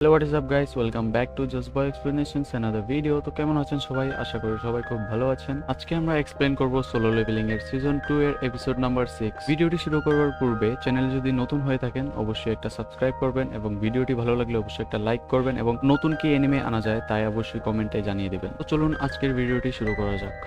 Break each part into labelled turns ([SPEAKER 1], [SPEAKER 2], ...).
[SPEAKER 1] Hello what is up guys, welcome back to just boy explanations another video. তো কেমন আছেন সবাই? আশা করি সবাই খুব ভালো আছেন। আজকে আমরা এক্সপ্লেন করব সোলো লেভেলিং এর সিজন 2 এর এপিসোড নাম্বার 6। ভিডিওটি শুরু করার পূর্বে চ্যানেল যদি নতুন হয়ে থাকেন অবশ্যই একটা সাবস্ক্রাইব করবেন এবং ভিডিওটি ভালো লাগলে অবশ্যই একটা লাইক করবেন এবং নতুন কি অ্যানিমে আনা যায় তাই অবশ্যই কমেন্টে জানিয়ে দেবেন। তো চলুন আজকের ভিডিওটি শুরু করা যাক।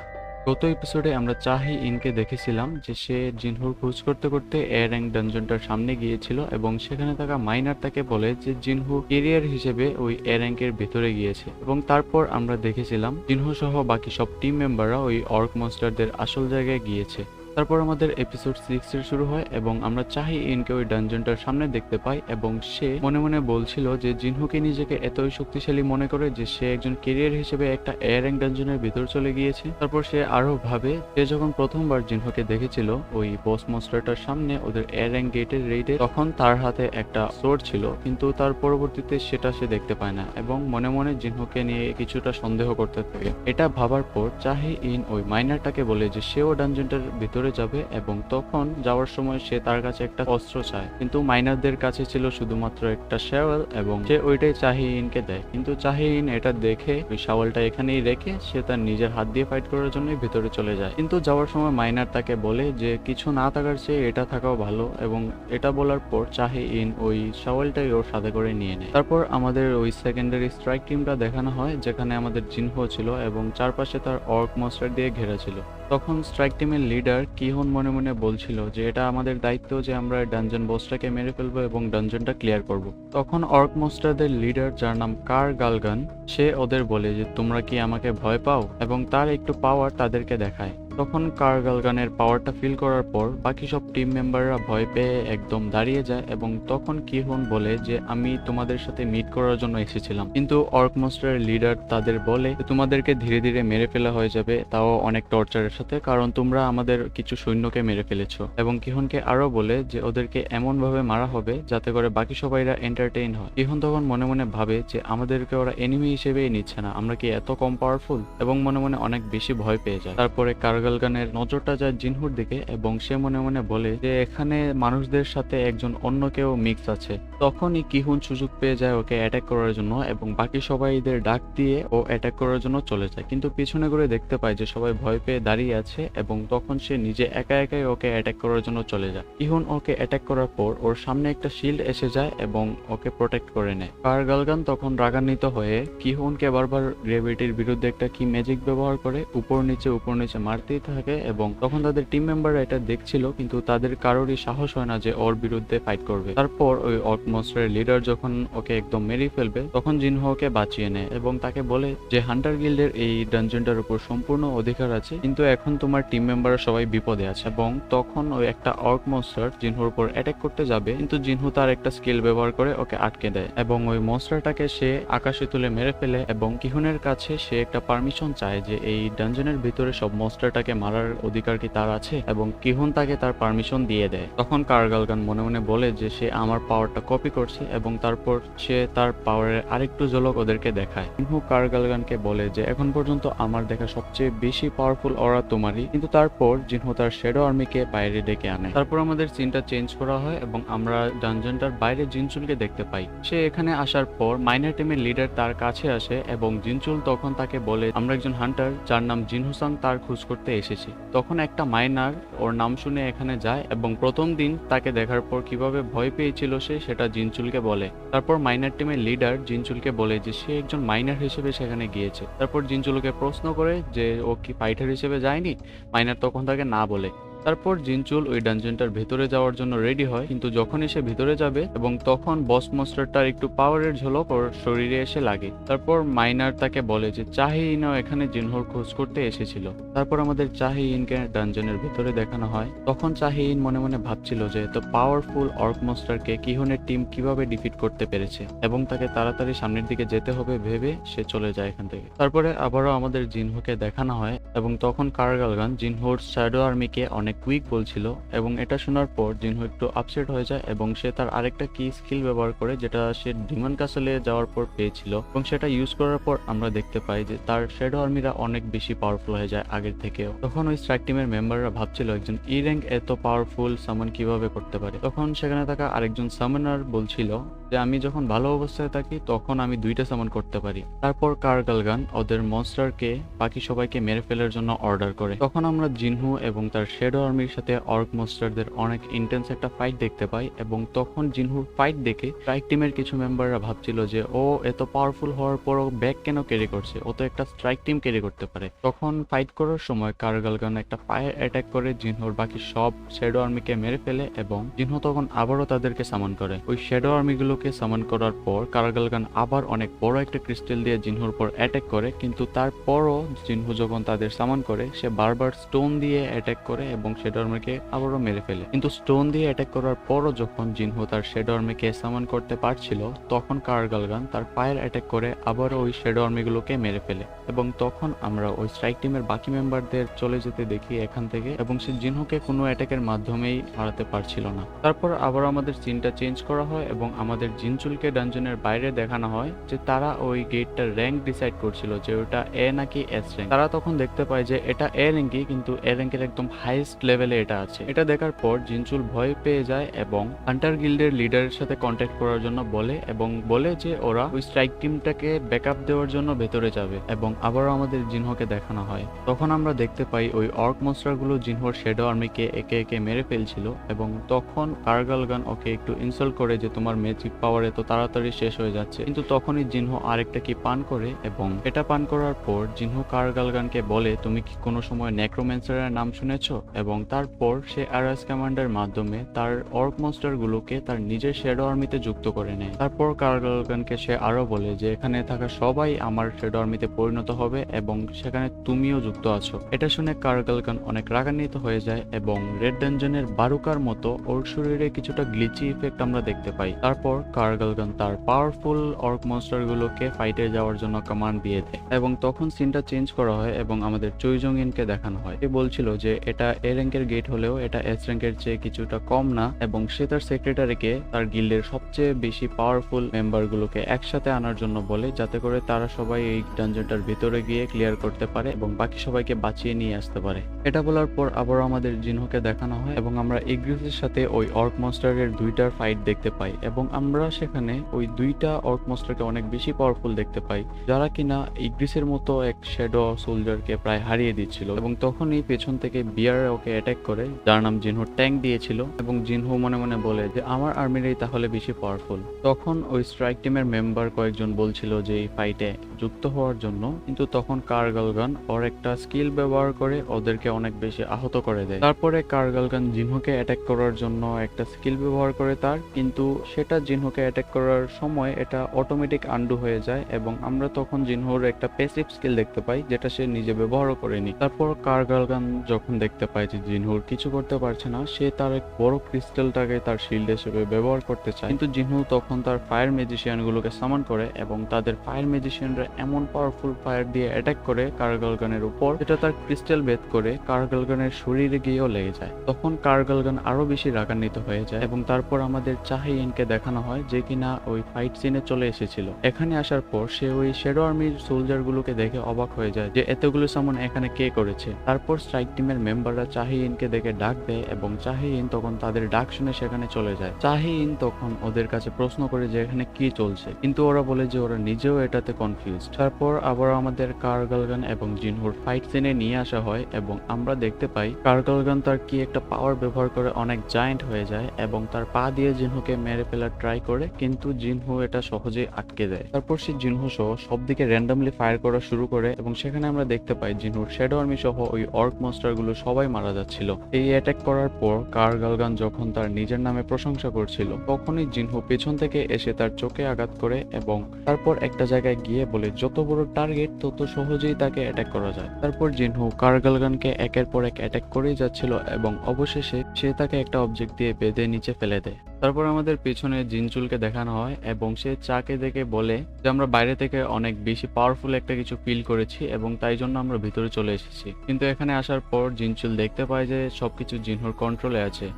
[SPEAKER 1] গত এপিসোডে আমরা চাহি ইনকে দেখেছিলাম যে সে জিনহুর খোঁজ করতে করতে এ র্যাঙ্ক ডানজনটার সামনে গিয়েছিল এবং সেখানে থাকা মাইনার তাকে বলে যে জিনহু কেরিয়ার হিসেবে ওই এ র্যাঙ্কের ভেতরে গিয়েছে এবং তারপর আমরা দেখেছিলাম জিনহু সহ বাকি সব টিম মেম্বাররা ওই অর্ক মনস্টারদের আসল জায়গায় গিয়েছে। তারপর আমাদের এপিসোড 6 এর শুরু হয় এবং আমরা চাহি ইনকে ওই ডানজনটার সামনে দেখতে পাই এবং সে মনে মনে বলছিল যে জিনহুকে নিজেকে এতই শক্তিশালী মনে করে যে সে একজন কেরিয়ার হিসেবে একটা এ র্যাঙ্ক ডানজনের ভিতর চলে গিয়েছে। তারপর সে আরো ভাবে সে যখন প্রথমবার জিনহুকে দেখেছিল ওই বস মনস্টারটার সামনে ওদের এ র্যাঙ্ক গেটের রেইডে, তখন তার হাতে একটা সোর্ড ছিল কিন্তু তার পরবর্তীতে সেটা সে দেখতে পায় না এবং মনে মনে জিনহুকে নিয়ে কিছুটা সন্দেহ করতে থাকে। এটা ভাবার পর চাহি ইন ওই মাইনারটাকে বলে যে সেও ডানজনটার ভিতরে যাবে এবং তখন যাওয়ার সময় সে তার কাছে একটা অস্ত্র চায়, কিন্তু মাইনারদের কাছে ছিল শুধুমাত্র একটা শাওয়েল এবং সে ওইটাই চাহি ইনকে দেয়। কিন্তু চাহি ইন এটা দেখে ওই শাওয়েলটা এখানেই রেখে সে তার নিজের হাত দিয়ে ফাইট করার জন্যই ভিতরে চলে যায়। কিন্তু যাওয়ার সময় মাইনার তাকে বলে যে কিছু না থাকার চেয়ে এটা থাকাও ভালো এবং এটা বলার পর চাহি ইন ওই শাওয়েলটাই ওর সাথে করে নিয়ে নেয়। তারপর আমাদের ওই সেকেন্ডারি স্ট্রাইক টিমটা দেখানো হয় যেখানে আমাদের জিনহো ছিল এবং চারপাশে তার অর্ক মনস্টার দিয়ে ঘেরা ছিল। তখন স্ট্রাইক টিমের লিডার কিহুন মনে মনে বলছিল যে এটা আমাদের দায়িত্ব যে আমরা ডানজন বসটাকে মেরে ফেলবো এবং ডানজনটা ক্লিয়ার করব। তখন অর্ক মনস্টারদের লিডার, যার নাম কার গালগান, সে ওদের বলে যে তোমরা কি আমাকে ভয় পাও, এবং তার একটু পাওয়ার তাদেরকে দেখায়। তখন কার গালগানের পাওয়ারটা ফিল করার পর বাকি সব টিম মেম্বাররা ভয় পেয়ে একদম দাঁড়িয়ে যায় এবং তখন কিহুন বলে যে আমি তোমাদের সাথে মিট করার জন্য এসেছিলাম। কিন্তু অর্ক মনস্টারের লিডার তাদের বলে যে তোমাদেরকে ধীরে ধীরে মেরে ফেলা হয়ে যাবে, তাও অনেক টর্চারের সাথে, কারণ তোমরা আমাদের কিছু সৈন্যকে মেরে ফেলেছো। এবং কিহুনকে আরো বলে যে ওদেরকে এমন ভাবে মারা হবে যাতে করে বাকি সবাইরা এন্টারটেইন হয়। কিহুন তখন মনে মনে ভাবে যে আমাদেরকে ওরা এনিমি হিসেবেই নিচ্ছে না, আমরা কি এত কম পাওয়ারফুল, এবং মনে মনে অনেক বেশি ভয় পেয়ে যায়। তারপরে কারগালগানের নজরটা যায় জিনহুর দিকে এবং সে মনে মনে বলে যে এখানে মানুষদের সাথে একজন অন্য কেউ মিক্স আছে। তখনই কিহুন সুযোগ পেয়ে যায় ওকে অ্যাটাক করার জন্য এবং বাকি সবাইদের ডাক দিয়ে ও অ্যাটাক করার জন্য চলে যায়, কিন্তু পিছনে করে দেখতে পায় যে সবাই ভয় পেয়ে দাঁড়িয়ে আছে এবং তখন সে নিজে একা একাই ওকে অ্যাটাক করার জন্য চলে যায়। কিহুন ওকে অ্যাটাক করার পর ওর সামনে একটা শিল্ড এসে যায় এবং ওকে প্রোটেক্ট করে নেয়। কারগালগান তখন রাগান্বিত হয়ে কিহুনকে বারবার গ্রেভিটির বিরুদ্ধে একটা কি ম্যাজিক ব্যবহার করে উপর নিচে মারতেই থাকে এবং তখন তাদের টিম মেম্বাররা এটা দেখছিল কিন্তু তাদের কারোরই সাহস হয় না যে ওর বিরুদ্ধে ফাইট করবে। তারপর ওই অর্ক মনস্টারের লিডার যখন ওকে একদম মেরে ফেলবে তখন জিনহো ওকে বাঁচিয়ে নেয় এবং তাকে বলে যে হান্টার গিল্ডের এই ডানজনটার উপর সম্পূর্ণ অধিকার আছে, কিন্তু এখন তোমার টিম মেম্বাররা সবাই বিপদে আছে। এবং তখন ওই একটা অর্ক মনস্টার জিনহুর উপর অ্যাটাক করতে যাবে কিন্তু জিনহু তার একটা স্কিল ব্যবহার করে ওকে আটকে দেয় এবং ওই মনস্টারটাকে সে আকাশে তুলে মেরে ফেলে এবং কিহুনের কাছে সে একটা পারমিশন চায় যে এই ডানজনের ভিতরে সব মনস্টারটাকে মারার অধিকার কি তার আছে, এবং কিহুন তাকে তার পারমিশন দিয়ে দেয়। তখন কারগালগান মনে মনে বলে যে সে আমার পাওয়ারটা কপি করছে এবং তারপর সে তার পাওয়ারের আরেকটু ঝলক ওদেরকে দেখায়। জিনহু কারগালগানকে বলে যে এখন পর্যন্ত আমার দেখা সবচেয়ে বেশি পাওয়ারফুল অরা তোমারই, কিন্তু তারপর জিনহু তার শ্যাডো আর্মিকে বাইরে ডেকে আনে। তারপর আমাদের সিনটা চেঞ্জ করা হয় এবং আমরা ডানজনটার বাইরে জিনচুলকে দেখতে পাই। সে এখানে আসার পর মাইনার টিমের লিডার তার কাছে আসে এবং জিনচুল তখন তাকে বলে আমরা একজন হান্টার যার নাম জিনহুসাং তার খোঁজ করতে এসেছি। তখন একটা মাইনার ওর নাম শুনে এখানে যায় এবং প্রথম দিন তাকে দেখার পর কিভাবে ভয় পেয়েছিল সে সেটা জিনচুলকে বলে। তারপর মাইনার টিমের লিডার জিনচুলকে বলে যে সে একজন মাইনার হিসেবে সেখানে গিয়েছে। তারপর জিনচুলকে প্রশ্ন করে যে ও কি ফাইটার হিসেবে যায়নি, মাইনার তখন তাকে না বলে। তারপর জিনচুল ওই ডানজনটার ভেতরে যাওয়ার জন্য রেডি হয়, কিন্তু যখনই সে ভিতরে যাবে এবং তখন বস মনস্টারটার একটু পাওয়ারের ঝলক ওর শরীরে এসে লাগে। তারপর মাইনার তাকে বলে যে চাহি ইনও এখানে জিনহুর খোঁজ করতে এসেছিল। তারপর আমাদের চাহি ইনকে ডানজনের ভেতরে দেখানো হয়। তখন চাহি ইন মনে মনে ভাবছিল যে এত পাওয়ারফুল অর্ক মনস্টারকে কিহুনের টিম কিভাবে ডিফিট করতে পেরেছে এবং তাকে তাড়াতাড়ি সামনের দিকে যেতে হবে ভেবে সে চলে যায় এখান থেকে। তারপরে আবারও আমাদের জিনহুকে দেখানো হয় এবং তখন কারগালগান জিনহুর শ্যাডো আর্মিকে অনেক অনেক কুইক বলছিল, এবং এটা শোনার পর জিনহো একটু আপসেট হয়ে যায় এবং সে তার আরেকটা কি স্কিল ব্যবহার করে যেটা সে ডিমন ক্যাসেলে যাওয়ার পর পেয়েছিল, এবং সেটা ইউজ করার পর আমরা দেখতে পাই যে তার শ্যাডো আর্মিরা অনেক বেশি পাওয়ারফুল হয়ে যায় আগের থেকেও। তখন ওই স্ট্রাইক টিমের মেম্বাররা ভাবছিল একজন ই র্যাঙ্ক এত পাওয়ারফুল সামন কিভাবে করতে পারে। তখন সেখানে থাকা আরেকজন সামনার বলছিল যে আমি যখন ভালো অবস্থায় থাকি তখন আমি 2টা সামন করতে পারি। তারপর কার্গালগান ওদের মনস্টারকে বাকি সবাইকে মেরে ফেলার জন্য অর্ডার করে। তখন আমরা জিনহু এবং তার শ্যাডো আর্মির সাথে অর্ক মনস্টারদের অনেক ইন্টেন্স একটা ফাইট দেখতে পাই, এবং তখন জিনহুর ফাইট দেখে স্ট্রাইক টিমের কিছু মেম্বাররা ভাবছিল যে ও এত পাওয়ারফুল হওয়ার পরও ব্যাক কেন ক্যারি করছে, ও তো একটা স্ট্রাইক টিম ক্যারি করতে পারে। তখন ফাইট করার সময় কার্গালগান একটা ফায়ার অ্যাটাক করে জিনহুর বাকি সব শ্যাডো আর্মিকে মেরে ফেলে, এবং জিনহু তখন আবারও তাদেরকে সামন করে। ওই শ্যাডো আর্মিগুলোকে সামন করার পর কার্গালগান আবার অনেক বড় একটা ক্রিস্টাল দিয়ে জিনহুর উপর অ্যাটাক করে, কিন্তু তারপরও জিনহু যখন তাদের সামন করে সে বারবার স্টোন দিয়ে অ্যাটাক করে এবং শ্যাডো আর্মিকে আবারও মেরে ফেলে। কিন্তু স্টোন দিয়ে অ্যাটাক করার পরও যখন জিনহু তার শ্যাডো আর্মিকে সামন করতে পারছিল তখন কার্গালগান তার ফায়ার অ্যাটাক করে আবারও ওই শ্যাডো আর্মিগুলোকে মেরে ফেলে, এবং তখন আমরা ওই স্ট্রাইক টিমের বাকি মেম্বারদের চলে যেতে দেখি এখান থেকে, এবং সে জিনহুকে কোনো অ্যাটাকের মাধ্যমেই হারাতে পারছিল না। তারপর আবার আমাদের সিনটা চেঞ্জ করা হয় এবং আমাদের জিনচুলকে ডানজনের বাইরে দেখানো হয় যে তারা ওই গেটটার র্যাঙ্ক ডিসাইড করছিল যে ওটা এ নাকি এস র্যাঙ্ক। তারা তখন দেখতে পায় যে এটা এ র্যাঙ্কই, কিন্তু এ র্যাঙ্কের একদম হাইয়েস্ট লেভেলে এটা আছে। এটা দেখার পর জিনচুল ভয় পেয়ে যায় এবং হান্টার গিল্ডের লিডারের সাথে কন্ট্যাক্ট করার জন্য বলে, এবং বলে যে ওরা ওই স্ট্রাইক টিমটাকে ব্যাকআপ দেওয়ার জন্য ভেতরে যাবে, এবং আবারও আমাদের জিনহোকে দেখানো হয়। তখন আমরা দেখতে পাই ওই অর্ক মনস্টারগুলো জিনহোর শ্যাডো আর্মিকে একে একে মেরে ফেলছিল, এবং তখন কার্গালগান ওকে একটু ইনসাল্ট করে যে তোমার ম্যাজিক পাওয়ার এত তাড়াতাড়ি শেষ হয়ে যাচ্ছে, কিন্তু তখনই জিনহো আরেকটা কি পান করে, এবং এটা পান করার পর জিনহো কার্গালগানকে বলে তুমি কি কোনো সময় নেক্রোম্যান্সারের নাম শুনেছো, এবং তারপর সে আরএস কমান্ডের মাধ্যমে তার অর্ক মনস্টার গুলোকে তার নিজের শ্যাডো আর্মিতে যুক্ত করে নেয়। তারপর কার্গালগানকে সে আরো বলে যে এখানে থাকা সবাই আমার শ্যাডো আর্মিতে পরিণত হবে এবং সেখানে তুমিও যুক্ত আছো। এটা শুনে কার্গালগান অনেক রাগান্বিত হয়ে যায়, এবং রেড ডানজনের বারুকার মতো ওর শরীরে কিছুটা গ্লিচি ইফেক্ট আমরা দেখতে পাই। তারপর কার্গালগান তার পাওয়ারফুল অর্ক মনস্টার গুলোকে ফাইটে যাওয়ার জন্য কমান্ড দিয়ে দেয়, এবং তখন সিনটা চেঞ্জ করা হয় এবং আমাদের চুইজং ইনকে দেখানো হয়। সে বলছিল যে এটা এ র্যাঙ্কের গেট হলেও এটা এস র্যাঙ্কের চেয়ে কিছুটা কম না, এবং সে তার সেক্রেটারিকে তার গিল্ডের সবচেয়ে বেশি পাওয়ারফুল মেম্বার গুলোকে একসাথে আনার জন্য বলে, যাতে করে তারা সবাই এই ডানজনটার ভিতরে গিয়ে ক্লিয়ার করতে পারে এবং বাকি সবাইকে বাঁচিয়ে নিয়ে আসতে পারে। এটা বলার পর আবার আমাদের জিনহোকে দেখানো হয় এবং আমরা ইগ্রিসের সাথে ওই অর্ক মনস্টারের 2টার ফাইট দেখতে পাই, এবং আমরা সেখানে ওই 2টা অর্ক মনস্টারকে অনেক বেশি পাওয়ারফুল দেখতে পাই, যারা কিনা ইগ্রিসের মতো এক শ্যাডো সোলজারকে প্রায় হারিয়ে দিচ্ছিল। এবং তখনই পেছন থেকে বিয়ার ওকে অ্যাটাক করে, যার নাম জিনহো ট্যাঙ্ক দিয়েছিল, এবং জিনহো মনে মনে বলে যে আমার আর্মিরাই তাহলে বেশি পাওয়ারফুল। তখন ওই স্ট্রাইক টিমের মেম্বার কয়েকজন বলছিল যে এই ফাইটে যুক্ত হওয়ার জন্য, কিন্তু তখন কার্গালগান ওর একটা স্কিল ব্যবহার করে ওদেরকে অনেক বেশি আহত করে দেয়। তারপরে কার্গালগান জিনহোকে অ্যাটাক করার জন্য একটা স্কিল ব্যবহার করে তার, কিন্তু সেটা জিনহোকে অ্যাটাক করার সময় এটা অটোমেটিক আন্ডু হয়ে যায়, এবং আমরা তখন জিনহোর একটা প্যাসিভ স্কিল দেখতে পাই যেটা সে নিজে ব্যবহারও করেনি। তারপর কার্গালগান যখন দেখতে পায় যে জিনহুর কিছু করতে পারছে না, সে তার এক বড় ক্রিস্টালটাকে তার শিল্ড হিসেবে ব্যবহার করতে চায়, কিন্তু জিনহু তখন তার ফায়ার ম্যাজিশিয়ান গুলোকে সামন করে, এবং তাদের ফায়ার ম্যাজিশিয়ানরা এমন পাওয়ারফুল ফায়ার দিয়ে অ্যাটাক করে কার্গালগানের উপর, যেটা তার ক্রিস্টাল ভেদ করে কার্গালগানের শরীরে গিয়েও লেগে যায়। তখন কার্গালগান আরো বেশি রাগান্বিত হয়ে যায়, এবং তারপর আমাদের চাহিইনকে দেখানো হয় যে কিনা ওই ফাইট সিনে চলে এসেছিল। এখানে আসার পর সে ওই শ্যাডো আর্মির সোলজার গুলোকে দেখে অবাক হয়ে যায় যে এতগুলো সামন এখানে কে করেছে। তারপর স্ট্রাইক টিমের মেম্বাররা চাহিইনকে দেখে ডাক দেয়, এবং চাহিইন তখন তাদের ডাক শুনে সেখানে চলে যায়। চাহিইন তখন ওদের কাছে প্রশ্ন করে যে এখানে কি চলছে, কিন্তু ওরা বলে যে ওরা নিজেও এটাতে কনফিউজড। তারপর আবার আমাদের কার্গালগান এবং জিনহুর ফাইট সিনে নিয়ে আসা হয়, এবং আমরা দেখতে পাই কার্গালগান তার কি একটা পাওয়ার ব্যবহার করে অনেক জায়ান্ট হয়ে যায়, এবং তার পা দিয়ে জিনহুকে মেরে ফেলার ট্রাই করে, কিন্তু জিনহু এটা সহজেই আটকে দেয়। তারপর সে জিনহু সহ সব দিকে র্যান্ডমলি ফায়ার করা শুরু করে, এবং সেখানে আমরা দেখতে পাই জিনহুর শ্যাডো আর্মি সহ ওই অর্ক মনস্টার গুলো সবাই মারা যাচ্ছিল। এই অ্যাটাক করার পর কার্গালগান যখন তার নিজের নামে প্রশংসা করছিল, তখনই জিনহু পেছন থেকে এসে তার চোখে আঘাত করে, এবং তারপর একটা জায়গায় গিয়ে বলে যত বড় টার্গেট তত সহজেই তাকে অ্যাটাক করা যায়। তারপর জিনহু কার্গালগানকে একের পর এক অ্যাটাক করেই যাচ্ছিল, এবং অবশেষে সে তাকে একটা অবজেক্ট দিয়ে বেঁধে নিচে ফেলে দেয়। তারপর আমাদের পেছনে জিনচুলকে দেখানো হয় এবং সে চাকে দেখে বলে যে আমরা বাইরে থেকে অনেক বেশি পাওয়ারফুল একটা কিছু ফিল করেছি এবং তাই জন্য আমরা ভিতরে চলে এসেছি। কিন্তু এখানে আসার পর জিনচুল দেখতে পায় যে সবকিছু জিনহুর কন্ট্রোলে আছে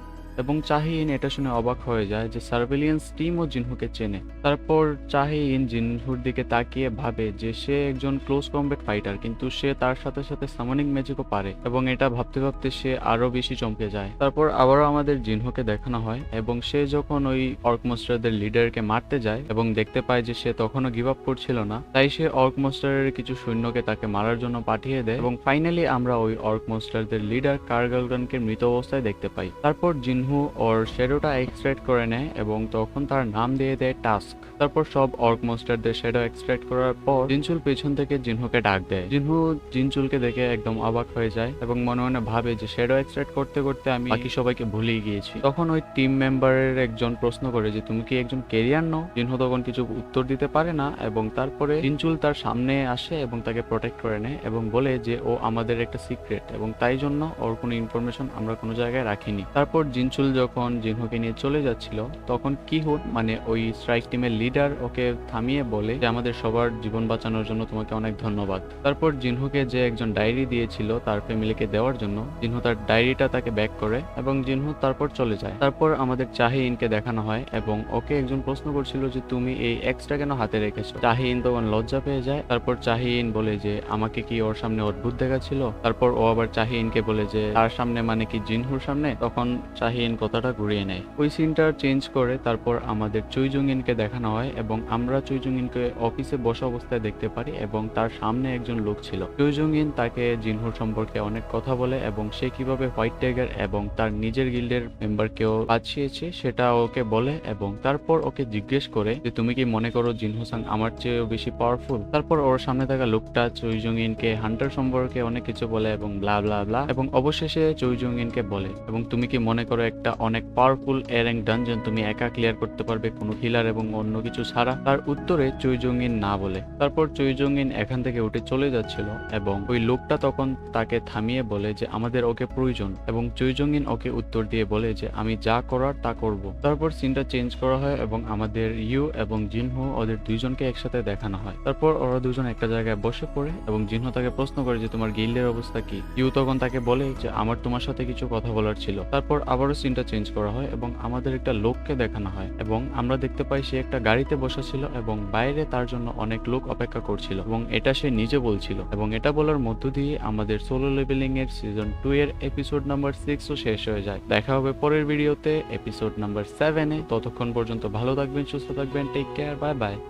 [SPEAKER 1] এবং চাহিন এটা শুনে অবাক হয়ে যায় যে সার্ভেলিয়েন্স টিমও জিনহুকে চেনে। তারপর চাহিন জিনহুর দিকে তাকিয়ে ভাবে যে সে একজন ক্লোজ কমব্যাট ফাইটার, কিন্তু সে তার সাথে সাথে সামনিং ম্যাজিকও পারে এবং এটা ভাবতে ভাবতে সে আরো বেশি চমকে যায়। তারপর আবারও আমাদের জিনহুকে দেখানো হয় এবং সে যখন ওই অর্ক মনস্টারদের লিডারকে মারতে যায় এবং দেখতে পায় যে সে তখনও গিভ আপ করছিল না, তাই সে অর্ক মনস্টারের কিছু সৈন্যকে তাকে মারার জন্য পাঠিয়ে দেয় এবং ফাইনালি আমরা ওই অর্ক মনস্টারদের লিডার কার্গালগানকে মৃত অবস্থায় দেখতে পাই। তারপর জিনহু ওর শ্যাডোটা এক্সট্রাক্ট করে নেয় এবং তখন তার নাম দিয়ে দেয় টাস্ক। তারপর সব অর্ক মনস্টারদের শ্যাডো এক্সট্রাক্ট করার পর জিনচুল পেছন থেকে জিনহুকে ডাক দেয়। জিনহু জিনচুলকে দেখে একদম অবাক হয়ে যায় এবং মনে মনে ভাবে যে শ্যাডো এক্সট্রাক্ট করতে করতে আমি বাকি সবাইকে ভুলেই গিয়েছি। তখন ওই টিম মেম্বারের একজন প্রশ্ন করে যে তুমি কি একজন ক্যারিয়ার নও? জিনহু তখন কিছু উত্তর দিতে পারে না এবং তারপরে জিনচুল তার সামনে আসে এবং তাকে প্রোটেক্ট করে নেয় এবং বলে যে ও আমাদের একটা সিক্রেট এবং তাই জন্য ওর কোনো ইনফরমেশন আমরা কোনো জায়গায় রাখিনি। তারপর জিনচুল যখন জিনহুকে নিয়ে চলে যাচ্ছিল তখন কিহুন মানে ওই স্ট্রাইক টিমের লিডার ওকে থামিয়ে বলে যে আমাদের সবার জীবন বাঁচানোর জন্য তোমাকে অনেক ধন্যবাদ। তারপর জিনহুকে যে একজন ডায়েরি দিয়েছিল তার ফ্যামিলিকে দেওয়ার জন্য জিনহু তার ডায়েরিটা তাকে ব্যাক করে এবং জিনহু তারপর চলে যায়। তারপর আমাদের চাহিনকে দেখানো হয় এবং ওকে একজন প্রশ্ন করছিল যে তুমি এই এক্সটা কেন হাতে রেখেছো। চাহিন তখন লজ্জা পেয়ে যায়। তারপর চাহিন বলে যে আমাকে কি ওর সামনে অদ্ভুত দেখাচ্ছিল। তারপর ও আবার চাহিনকে বলে যে তার সামনে মানে কি জিনহুর সামনে। তখন চাহিন কথাটা ঘুরিয়ে নেয়। ওই সিনটা চেঞ্জ করে তারপর আমাদের চুইজুংইনকে দেখানো হয় এবং আমরা চুইজুংইনকে অফিসে বসা অবস্থায় দেখতে পারি এবং তার সামনে একজন লোক ছিল। চুইজুংইন তাকে জিনহুর সম্পর্কে অনেক কথা বলে এবং সে কিভাবে হোয়াইট টাইগার এবং তার নিজের গিল্ডের মেম্বারকেও বাঁচিয়েছে সেটা ওকে বলে এবং তারপর ওকে জিজ্ঞেস করে যে তুমি কি মনে করো জিনহুসাং আমার চেয়েও বেশি পাওয়ারফুল। তারপর ওর সামনে থাকা লোকটা চুইজুংইনকে হান্টার সম্পর্কে অনেক কিছু বলে এবং ব্লা ব্লা ব্লা এবং অবশেষে চুইজুংইনকে বলে এবং তুমি কি মনে করো একটা অনেক পাওয়ারফুল এ র্যাঙ্ক ডানজন তুমি একা ক্লিয়ার করতে পারবে কোনো হিলার এবং অন্য কিছু ছাড়া। তার উত্তরে চুইজুংইন না বলে। তারপর চুইজুংইন এখান থেকে উঠে চলে যাচ্ছিল এবং ওই লোকটা তখন তাকে থামিয়ে বলে যে আমাদের ওকে প্রয়োজন এবং চুইজুংইন ওকে উত্তর দিয়ে বলে যে আমি যা করার তা করব। তারপর সিনটা চেঞ্জ করা হয় এবং আমাদের ইউ এবং জিনহু ওদের দুইজনকে একসাথে দেখানো হয়। তারপর ওরা দুজন একটা জায়গায় বসে পড়ে এবং জিনহু তাকে প্রশ্ন করে যে তোমার গিল্ডের অবস্থা কি। ইউ তখন তাকে বলে যে আমার তোমার সাথে কিছু কথা বলার ছিল। তারপর আবারও সিনটা চেঞ্জ করা হয় এবং আমাদের একটা লোককে দেখানো হয় এবং আমরা দেখতে পাই সে একটা গাড়িতে বসা ছিল এবং বাইরে তার জন্য অনেক লোক অপেক্ষা করছিল এবং এটা সে নিজে বলছিল এবং এটা বলার মধ্য দিয়ে আমাদের সোলো লেভেলিং এর সিজন 2 এর এপিসোড নাম্বার 6 ও শেষ হয়ে যায়। দেখা হবে পরের ভিডিওতে এপিসোড নাম্বার 7 এ। ততক্ষণ পর্যন্ত ভালো থাকবেন, সুস্থ থাকবেন, টেক কেয়ার, বাই বাই।